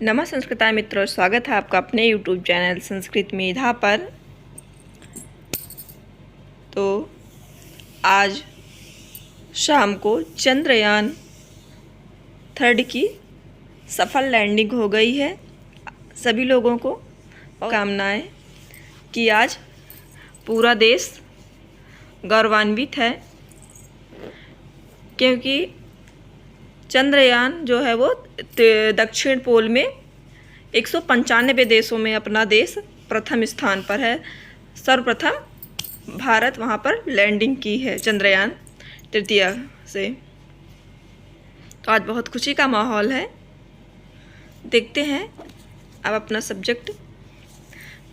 नमः संस्कृताय मित्रों, स्वागत है आपका अपने YouTube चैनल संस्कृत मेधा पर। तो आज शाम को चंद्रयान 3 की सफल लैंडिंग हो गई है। सभी लोगों को कामनाएं कि आज पूरा देश गौरवान्वित है, क्योंकि चंद्रयान जो है वो दक्षिण पोल में 195 देशों में अपना देश प्रथम स्थान पर है। सर्वप्रथम भारत वहाँ पर लैंडिंग की है चंद्रयान 3 से। तो आज बहुत खुशी का माहौल है। देखते हैं अब अपना सब्जेक्ट।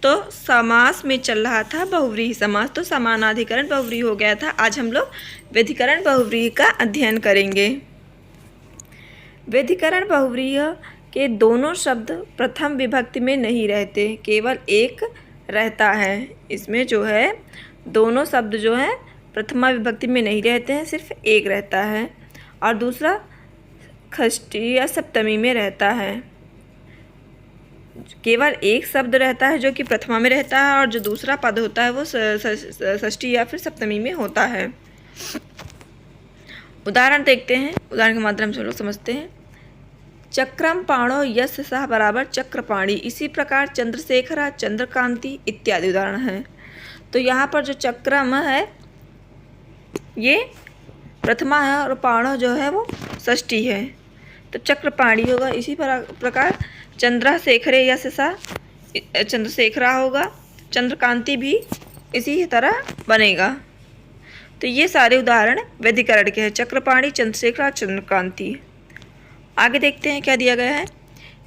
तो समास में चल रहा था बहुव्रीहि समास, तो समानाधिकरण बहुव्रीहि हो गया था। आज हम लोग व्यधिकरण बहुव्रीहि का अध्ययन करेंगे। व्यधिकरण बहुव्रीहि के दोनों शब्द प्रथम विभक्ति में नहीं रहते, केवल एक रहता है। इसमें जो है दोनों शब्द जो है प्रथमा विभक्ति में नहीं रहते हैं, सिर्फ एक रहता है और दूसरा षष्ठी या सप्तमी में रहता है। केवल एक शब्द रहता है जो कि प्रथमा में रहता है और जो दूसरा पद होता है वो षष्ठी या फिर सप्तमी में होता है। उदाहरण देखते हैं, उदाहरण के माध्यम से हम लोग समझते हैं। चक्रम पाणो यस्य सः बराबर चक्रपाणी, इसी प्रकार चंद्रशेखर, चंद्रकांति इत्यादि उदाहरण हैं। तो यहाँ पर जो चक्रम है ये प्रथमा है और पाणो जो है वो षष्ठी है, तो चक्रपाणी होगा। इसी प्रकार चंद्रशेखरे यस्य सः चंद्रशेखरा होगा, चंद्रकांति भी इसी तरह बनेगा। तो ये सारे उदाहरण व्यधिकरण के हैं, चक्रपाणी, चंद्रशेखर, चंद्रकांति। आगे देखते हैं क्या दिया गया है।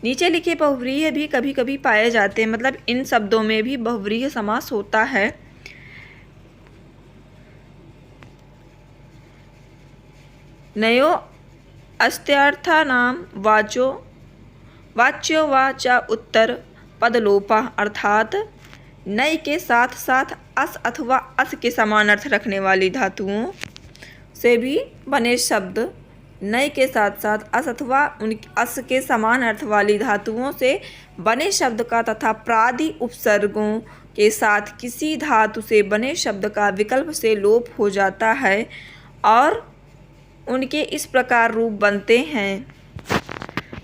नीचे लिखे बहुव्रीहि भी कभी कभी पाए जाते हैं, मतलब इन शब्दों में भी बहुव्रीहि समास होता है। नयो अस्त्यर्थानाम वाच्यो वाचा उत्तर पदलोपा, अर्थात नय के साथ साथ अस अथवा अस के समान अर्थ रखने वाली धातुओं से भी बने शब्द, नय के साथ साथ अस अथवा उन अस के समान अर्थ वाली धातुओं से बने शब्द का तथा प्रादि उपसर्गों के साथ किसी धातु से बने शब्द का विकल्प से लोप हो जाता है और उनके इस प्रकार रूप बनते हैं।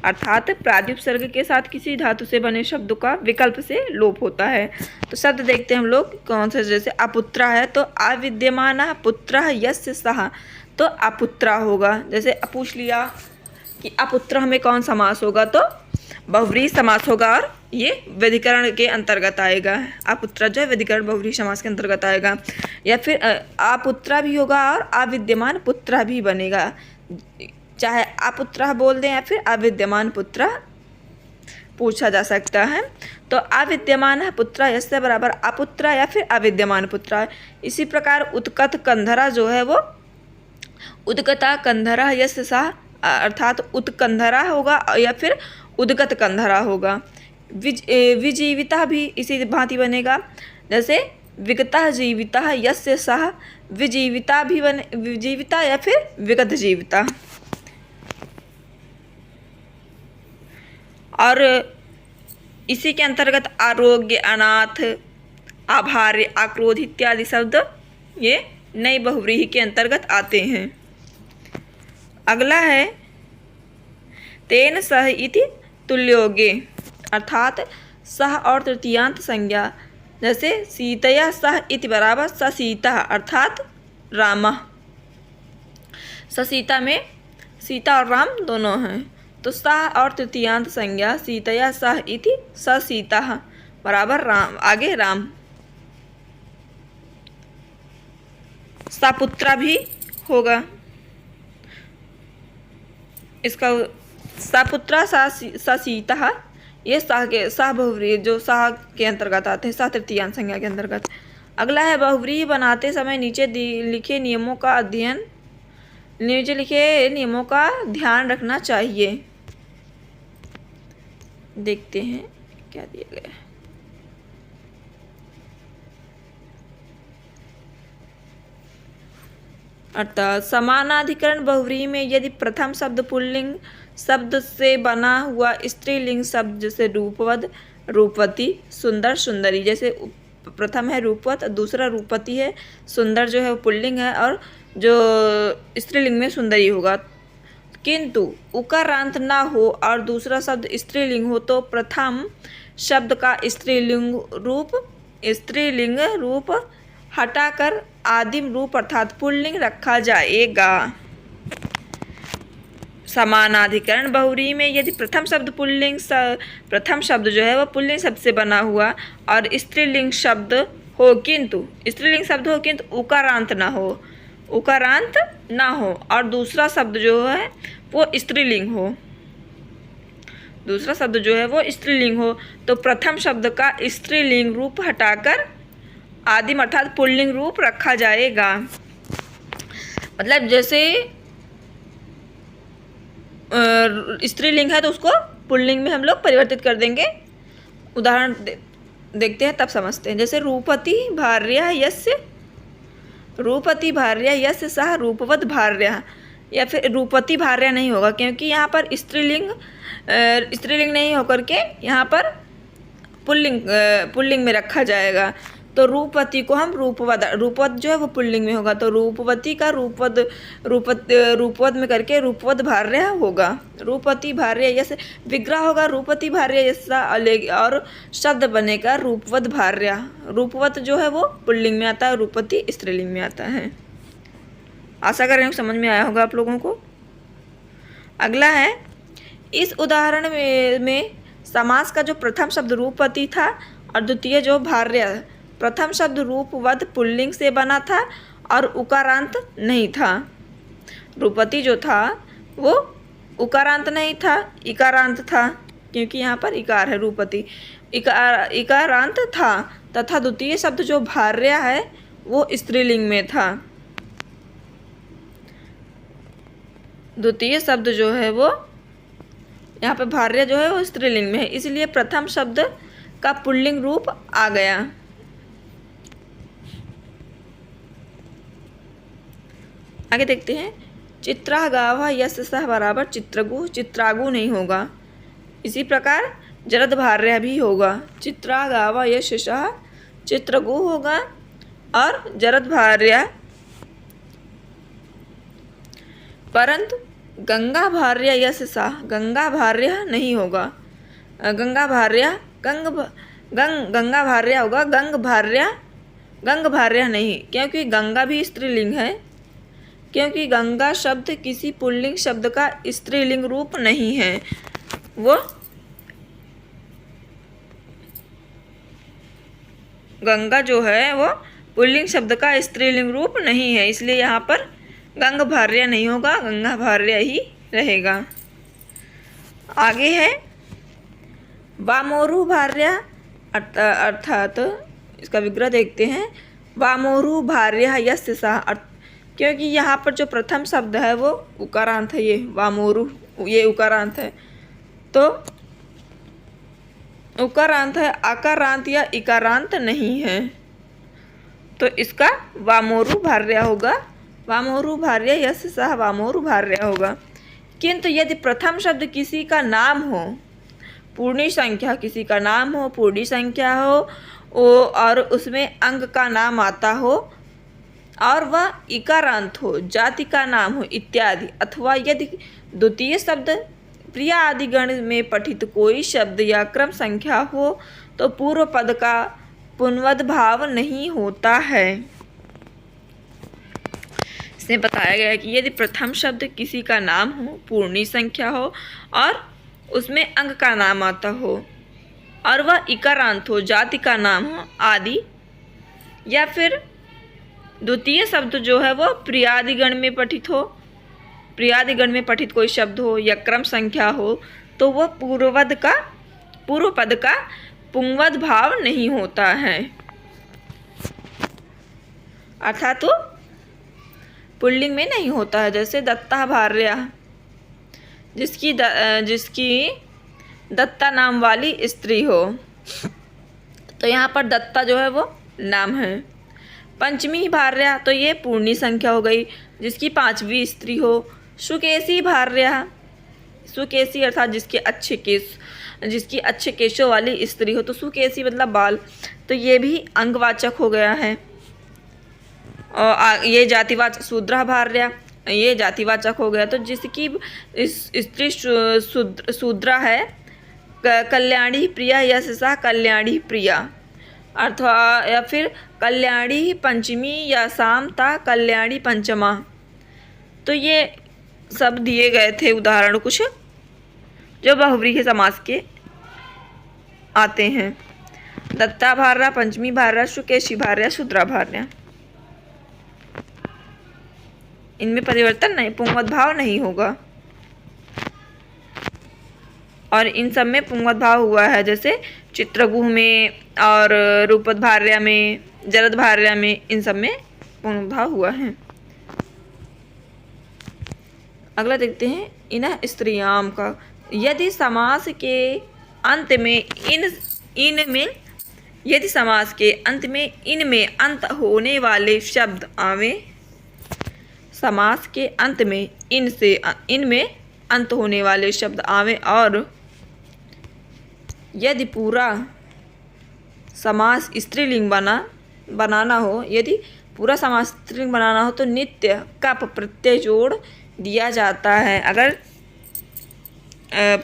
अर्थात प्रादि उपसर्ग के साथ किसी धातु से बने शब्द का विकल्प से लोप होता है। तो शब्द देखते हैं हम लोग कौन से। जैसे अपुत्रा है तो अविद्यमान पुत्र यस्य सः, तो अपुत्रा होगा। जैसे पूछ लिया कि अपुत्र में कौन समास होगा, तो बहुव्रीहि समास होगा और ये व्यधिकरण के अंतर्गत आएगा। अपुत्रा जो है व्यधिकरण बहुव्रीहि समास के अंतर्गत आएगा। या फिर अपुत्रा भी होगा और अविद्यमान पुत्रा भी बनेगा, चाहे अपुत्र बोल दें या फिर अविद्यमान पुत्र पूछा जा सकता है। तो अविद्यमान पुत्र यस्य बराबर अपुत्र या फिर अविद्यमान पुत्र। इसी प्रकार उत्कट कंधरा जो है वो उद्गता कंधरा यस्य सः, अर्थात उत्कंधरा होगा या फिर उद्गत कंधरा होगा। विजीविता भी इसी भांति बनेगा। जैसे विगता जीविता यस्य सः, विजीविता भी बने, विजीविता या फिर विगत जीविता। और इसी के अंतर्गत आरोग्य, अनाथ, आभार्य, आक्रोध इत्यादि शब्द ये नई बहुव्रीहि के अंतर्गत आते हैं। अगला है तेन सह इति तुल्योगे, अर्थात सह और तृतीयांत संज्ञा। जैसे सीतया सह इति बराबर स सीता, अर्थात राम। स सीता में सीता और राम दोनों हैं, तो सह और तृतीयांत संज्ञा सीतया सह इति स सीता बराबर राम, आगे राम। सपुत्रा भी होगा, इसका सपुत्रा स सीता, ये सह के सह बहुव्रीहि जो सह के अंतर्गत आते हैं, सह तृतीयांत संज्ञा के अंतर्गत। अगला है बहुव्रीहि बनाते समय नीचे लिखे नियमों का अध्ययन, नीचे लिखे नियमों का ध्यान रखना चाहिए। देखते हैं क्या दिया गया है। अर्थात समानाधिकरण बहुव्रीहि में यदि प्रथम शब्द पुल्लिंग शब्द से बना हुआ स्त्रीलिंग शब्द जैसे रूपवद, रूपवती, सुंदर, सुंदरी। जैसे प्रथम है रूपवत, दूसरा रूपवती है, सुंदर जो है वो पुल्लिंग है और जो स्त्रीलिंग में सुंदरी होगा। किंतु उकारांत ना हो और दूसरा शब्द स्त्रीलिंग हो तो प्रथम शब्द का स्त्रीलिंग रूप हटाकर आदिम रूप अर्थात पुल्लिंग रखा जाएगा। समानाधिकरण बहुव्रीहि में यदि प्रथम शब्द जो है वह पुल्लिंग शब्द से बना हुआ और स्त्रीलिंग शब्द हो किंतु उकारांत ना हो और दूसरा शब्द जो है वो स्त्रीलिंग हो, तो प्रथम शब्द का स्त्रीलिंग रूप हटाकर आदिम अर्थात पुल्लिंग रूप रखा जाएगा। मतलब जैसे स्त्रीलिंग है तो उसको पुल्लिंग में हम लोग परिवर्तित कर देंगे। उदाहरण देखते हैं तब समझते हैं। जैसे रूपवती भार्या यस्य सह रूपवत भार्या, या फिर रूपवती भार्या नहीं होगा क्योंकि यहाँ पर स्त्रीलिंग नहीं होकर के यहाँ पर पुल्लिंग में रखा जाएगा। तो रूपवती को हम रूपवत जो है वो पुल्लिंग में होगा, तो रूपवती का रूपवत में करके रूपवत भार्या होगा। रूपवती भार्या यस विग्रह होगा, रूपवती भार्या यस्सा और शब्द बनेगा रूपवत भार्या। रूपवत जो है वो पुल्लिंग में आता है, रूपवती स्त्रीलिंग में आता है। आशा कर रहे हैं समझ में आया होगा आप लोगों को। अगला है, इस उदाहरण में समास का जो प्रथम शब्द रूपवती था और द्वितीय जो भार्या, प्रथम शब्द रूपवत पुल्लिंग से बना था और उकारांत नहीं था। रूपवती जो था वो उकारांत नहीं था, इकारांत था क्योंकि यहाँ पर इकार है। रूपवती इकारांत था तथा द्वितीय शब्द जो भार्या है वो स्त्रीलिंग में था। द्वितीय शब्द जो है वो यहाँ पे भार्या जो है वो स्त्रीलिंग में है, इसलिए प्रथम शब्द का पुल्लिंग रूप आ गया। आगे देखते हैं, चित्रा गावा यस्य सह बराबर चित्रगु, चित्रागु नहीं होगा। इसी प्रकार जरद भार्या भी होगा, चित्रा गावा यस्य सह चित्रगु होगा और जरद भार्या। परंतु गंगा भार्या यस्य सह गंगा भार्या नहीं होगा। गंगा भार्या गंगा भार्या होगा, गंग भार्या नहीं, क्योंकि गंगा भी स्त्रीलिंग है, क्योंकि गंगा शब्द किसी पुल्लिंग शब्द का स्त्रीलिंग रूप नहीं है। वो गंगा जो है वो पुल्लिंग शब्द का स्त्रीलिंग रूप नहीं है, इसलिए यहाँ पर गंग भार्या नहीं होगा, गंगा भार्या ही रहेगा। आगे है वामोरु भार्या, अर्थात इसका विग्रह देखते हैं। वामोरु भार्या यस्य सह, क्योंकि यहाँ पर जो प्रथम शब्द है वो उकारांत है, ये वामोरु ये उकारांत है, तो उकारांत है, आकारांत या इकारांत नहीं है, तो इसका वामोरु भार्या होगा। वामोरु भार्या यस्य सह वामोरु भार्या होगा। किंतु यदि प्रथम शब्द किसी का नाम हो, पूर्णी संख्या किसी का नाम हो, पूर्णी संख्या हो और उसमें अंग का नाम आता हो और वह इकारांत हो, जाति का नाम हो इत्यादि, अथवा यदि द्वितीय शब्द प्रिय आदि गण में पठित कोई शब्द या क्रम संख्या हो तो पूर्व पद का पुनवद भाव नहीं होता है। इसमें बताया गया है कि यदि प्रथम शब्द किसी का नाम हो, पूर्णी संख्या हो और उसमें अंग का नाम आता हो और वह इकारांत हो, जाति का नाम हो आदि, या फिर द्वितीय शब्द जो है वो प्रियादिगण में पठित हो, प्रियादिगण में पठित कोई शब्द हो या क्रम संख्या हो, तो वह पूर्व पद का पुंवद भाव नहीं होता है, अर्थात तो पुल्लिंग में नहीं होता है। जैसे दत्ता भार्या, जिसकी दत्ता नाम वाली स्त्री हो, तो यहाँ पर दत्ता जो है वो नाम है। पंचमी भार्या, तो ये पूर्णी संख्या हो गई, जिसकी पांचवी स्त्री हो। सुकेशी भार्या, सुकेशी अर्थात जिसकी अच्छे केशों वाली स्त्री हो, तो सुकेशी मतलब बाल, तो ये भी अंगवाचक हो गया है। और ये जातिवाचक शूद्रा भार्या, ये जातिवाचक हो गया। तो जिसकी स्त्री शूद्रा है, कल्याणी प्रिया यशसा कल्याणी प्रिया, अथवा या फिर कल्याणी पंचमी या सामता कल्याणी पंचमा। तो ये सब दिए गए थे उदाहरण कुछ जो बहुव्रीहि समास के आते हैं। दत्ता भार्या, पंचमी भार्या, सुकेशी भार्या, शूद्रा भार्या, इनमें परिवर्तन नहीं, पुंगवत भाव नहीं होगा। और इन सब में पुंगवत भाव हुआ है, जैसे चित्रगुह में और रूपद भार्या में, जरद भार्या में, इन सब में पुंगवत भाव हुआ है। अगला देखते हैं इनः स्त्रियाम का। यदि समास के अंत में यदि समास के अंत में इनमें अंत होने वाले शब्द आवे, समास के अंत में इनमें अंत होने वाले शब्द आवे, और यदि पूरा समास स्त्रीलिंग बनाना हो, यदि पूरा समास स्त्रीलिंग बनाना हो तो नित्य कप प्रत्यय जोड़ दिया जाता है। अगर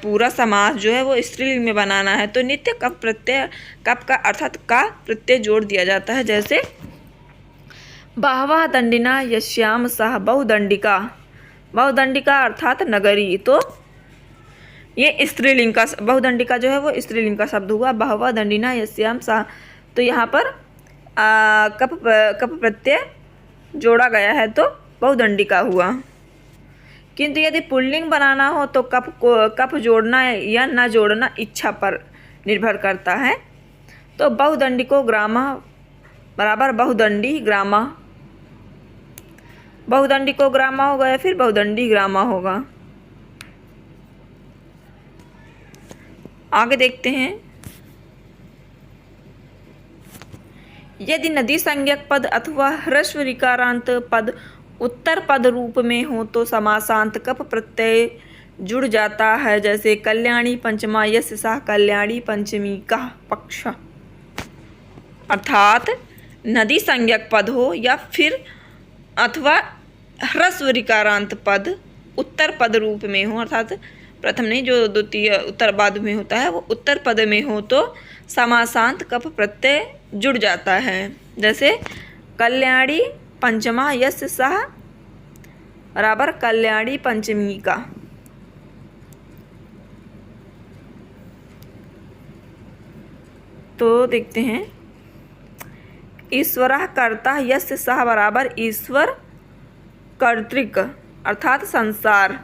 पूरा समास जो है वो स्त्रीलिंग में बनाना है तो नित्य कप का अर्थात का प्रत्यय जोड़ दिया जाता है। जैसे बहवः दंडिना यस्याम सह बहुदंडिका, बहुदंडिका अर्थात नगरी, तो ये स्त्रीलिंग का, बहुदंडिका जो है वो स्त्रीलिंग का शब्द हुआ। बहवः दंडिना यस्याम सह, तो यहाँ पर कप प्रत्यय जोड़ा गया है तो बहुदंडिका हुआ। किंतु यदि पुल्लिंग बनाना हो तो कप जोड़ना या न जोड़ना इच्छा पर निर्भर करता है। तो बहुदंडिको ग्रामा बराबर बहुदंडी ग्रामा, बहुदंडिको ग्रामा होगा या फिर बहुदंडी ग्रामा होगा। आगे देखते हैं, यदि नदी संज्ञक पद अथवा ह्रस्व ऋकारांत पद उत्तर पद रूप में हो तो समासांत कप प्रत्यय जुड़ जाता है। जैसे कल्याणी पंचमा यस्सा कल्याणी पंचमी का पक्ष, अर्थात नदी संज्ञक पद हो या फिर अथवा ह्रस्व ऋकारांत पद उत्तर पद रूप में हो, अर्थात प्रथम नहीं जो द्वितीय उत्तर बाद में होता है वो उत्तर पद में हो तो समासांत कप प्रत्यय जुड़ जाता है। जैसे कल्याणी पंचमा यस्सा बराबर कल्याणी पंचमी का। तो देखते हैं, ईश्वरः कर्ता यस्य सह बराबर ईश्वर कर्तृक अर्थात संसार,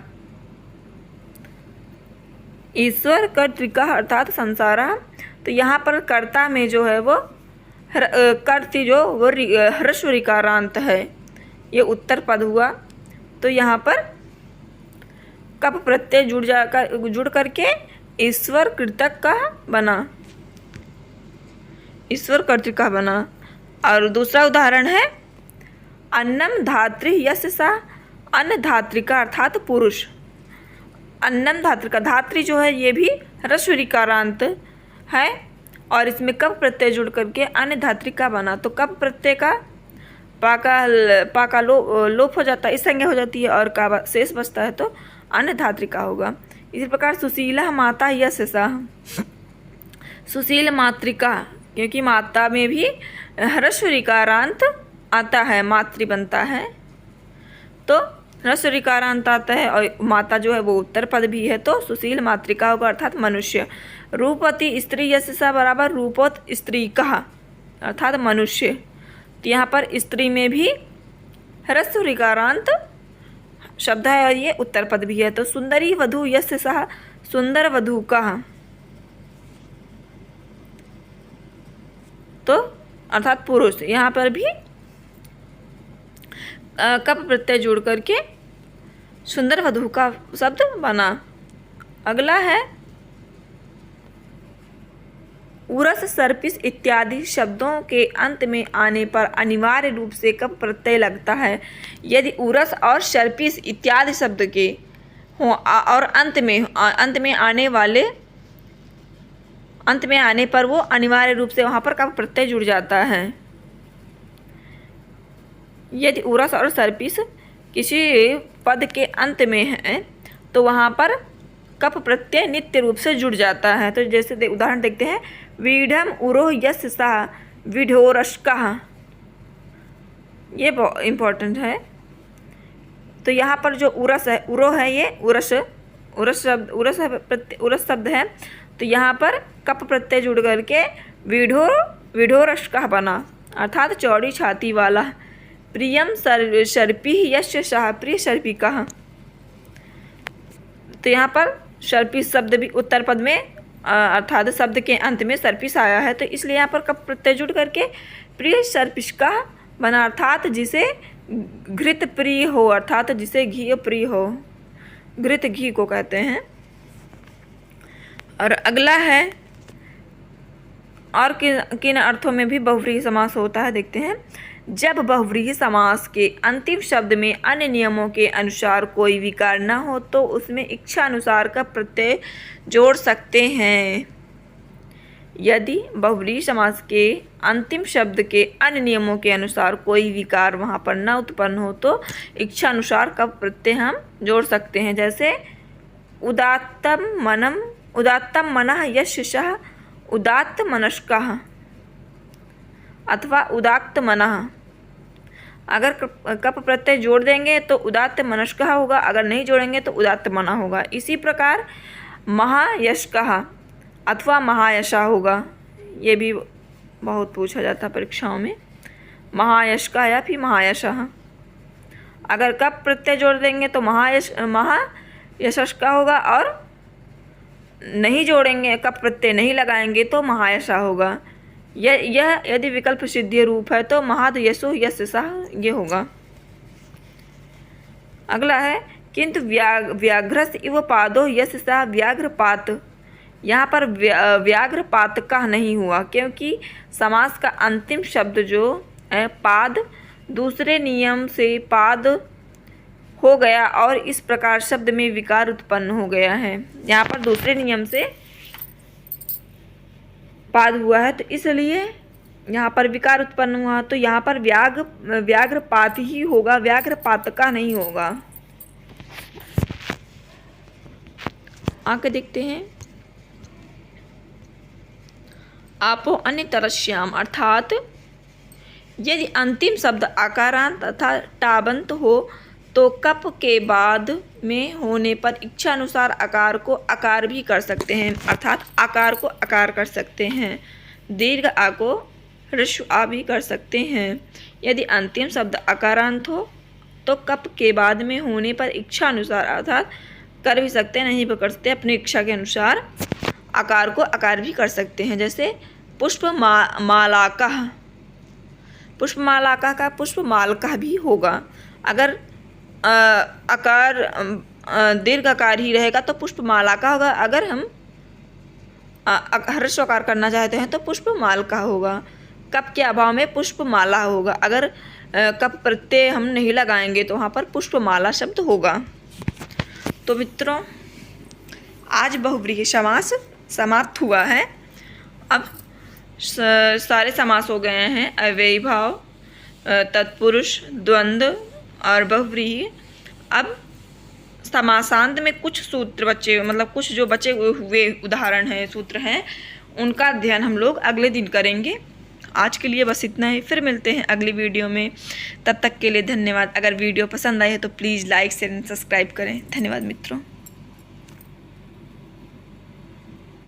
ईश्वर कर्तृका अर्थात संसार। तो यहाँ पर कर्ता में जो है वो कर्ति जो वो ह्रस्व ऋकारांत है, ये उत्तर पद हुआ। तो यहाँ पर कप प्रत्यय जुड़ करके ईश्वर कृतक का बना, ईश्वर कर्तृक का बना। और दूसरा उदाहरण है अन्नम धात्री यस्य सा, अन्न धात्रिका अर्थात पुरुष, अन्नम धात्रिका, धात्री जो है ये भी ह्रस्व ऋकारांत है और इसमें कप प्रत्यय जुड़ करके अन्य धात्रिका बना। तो कप प्रत्यय का पाका लोप हो जाता है, इस संज्ञा हो जाती है और का शेष बचता है तो अन्य धात्रिका होगा। इसी प्रकार सुशीला माता यशसा, सुशील मातृका, क्योंकि माता में भी ह्रस्व ऋकारांत आता है, मातृ बनता है तो ह्रस्व ऋकारांत आता है और माता जो है वो उत्तर पद भी है तो सुशील मातृका होगा अर्थात मनुष्य। रूपवती स्त्री यशसा बराबर रूपवत स्त्री कहा अर्थात मनुष्य। तो यहाँ पर स्त्री में भी ह्रस्व ऋकारांत शब्द है और ये उत्तर पद भी है। तो सुंदरी वधू यशसा सुंदर वधू कहा, तो अर्थात पुरुष। यहाँ पर भी कप प्रत्यय जोड़ करके सुंदर वधू का शब्द बना। अगला है उरस सर्पिस इत्यादि शब्दों के अंत में आने पर अनिवार्य रूप से कप प्रत्यय लगता है। यदि उरस और सर्पिस इत्यादि शब्द के हो और अंत में आने पर वो अनिवार्य रूप से वहाँ पर कप प्रत्यय जुड़ जाता है। यदि उरस और सर्पिस किसी पद के अंत में है तो वहाँ पर कप प्रत्यय नित्य रूप से जुड़ जाता है। तो जैसे उदाहरण देखते हैं, वीढ़म उरोह यस्य सः विढोरस्कः, ये बहुत इम्पोर्टेंट है। तो यहाँ पर जो उरस है, उरो है, ये उरस शब्द है। तो यहाँ पर कप प्रत्यय जुड़ करके विढोरस्कः बना, अर्थात चौड़ी छाती वाला। प्रियम सर्पिः यस्य सः प्रिय सर्पिकः, तो यहाँ पर सर्पिस शब्द भी उत्तर पद में अर्थात शब्द के अंत में सर्पिस आया है, तो इसलिए यहाँ पर कप प्रत्यय जुड़ करके प्रिय सर्पिष्कः बना, अर्थात जिसे घृत प्रिय हो, अर्थात जिसे घी प्रिय हो, घृत घी को कहते हैं। और अगला है, और किन अर्थों में भी बहुव्रीहि समास होता है, देखते हैं। जब बहुव्रीहि समास के अंतिम शब्द में अन्य नियमों के अनुसार कोई विकार न हो तो उसमें इच्छा अनुसार का प्रत्यय जोड़ सकते हैं। यदि बहुव्रीहि समास के अंतिम शब्द के अन्य नियमों के अनुसार कोई विकार वहाँ पर न उत्पन्न हो तो इच्छा अनुसार का प्रत्यय हम जोड़ सकते हैं। जैसे उदात्तम मनः यस्य सः उदात्त मनस्कः अथवा उदात्त मनः। अगर कप प्रत्यय जोड़ देंगे तो उदात्त मनस्कः होगा, अगर नहीं जोड़ेंगे तो उदात्त मनः होगा। इसी प्रकार महायशकः अथवा महायशा होगा, ये भी बहुत पूछा जाता है परीक्षाओं में, महायशकः या फिर महायशः। अगर कप प्रत्यय जोड़ देंगे तो महायशस्का होगा, और नहीं जोड़ेंगे, कप प्रत्यय नहीं लगाएंगे तो महायशा होगा। यह यदि विकल्प सिद्धि रूप है तो महादयसो यस्य सः ये होगा। अगला है, किंतु व्याघ्रस्य इव पादो यस्य सः व्याघ्रपात। यहाँ पर व्याघ्रपात का नहीं हुआ, क्योंकि समास का अंतिम शब्द जो है पाद दूसरे नियम से पाद हो गया और इस प्रकार शब्द में विकार उत्पन्न हो गया है। यहाँ पर दूसरे नियम से पाद हुआ है, तो इसलिए यहाँ पर विकार उत्पन्न हुआ, तो यहाँ पर व्याघ्रपात ही होगा, व्याघ्रपात का नहीं होगा। आगे देखते हैं, आपो अन्यतरस्याम, अर्थात यदि अंतिम शब्द आकारांत तथा टाबंत हो तो कप के बाद में होने पर इच्छा अनुसार आकार को आकार भी कर सकते हैं, अर्थात आकार को आकार कर सकते हैं। दीर्घ आ को ह्रस्व आ भी कर सकते हैं। यदि अंतिम शब्द आकारांत हो तो कप के बाद में होने पर इच्छा अनुसार अर्थात कर भी सकते हैं, नहीं भी कर सकते, अपनी इच्छा के अनुसार आकार को आकार भी कर सकते हैं। जैसे पुष्पमालाकः, पुष्पमालाका का पुष्पमालका भी होगा। अगर आकार दीर्घ आकार ही रहेगा तो पुष्पमाला का होगा, अगर हम ह्रस्व आकार करना चाहते हैं तो पुष्पमालका होगा। कप के अभाव में पुष्पमाला होगा, अगर कप प्रत्यय हम नहीं लगाएंगे तो वहाँ पर पुष्पमाला शब्द होगा। तो मित्रों, आज बहुव्रीहि समास समाप्त हुआ है। अब सारे समास हो गए हैं, अव्ययी भाव, तत्पुरुष, द्वंद्व और बहुव्रीहि। अब समासांत में कुछ सूत्र कुछ जो बचे हुए उदाहरण हैं, सूत्र हैं, उनका अध्ययन हम लोग अगले दिन करेंगे। आज के लिए बस इतना ही, फिर मिलते हैं अगली वीडियो में। तब तक के लिए धन्यवाद। अगर वीडियो पसंद आए तो please like share and subscribe करें। धन्यवाद मित्रों।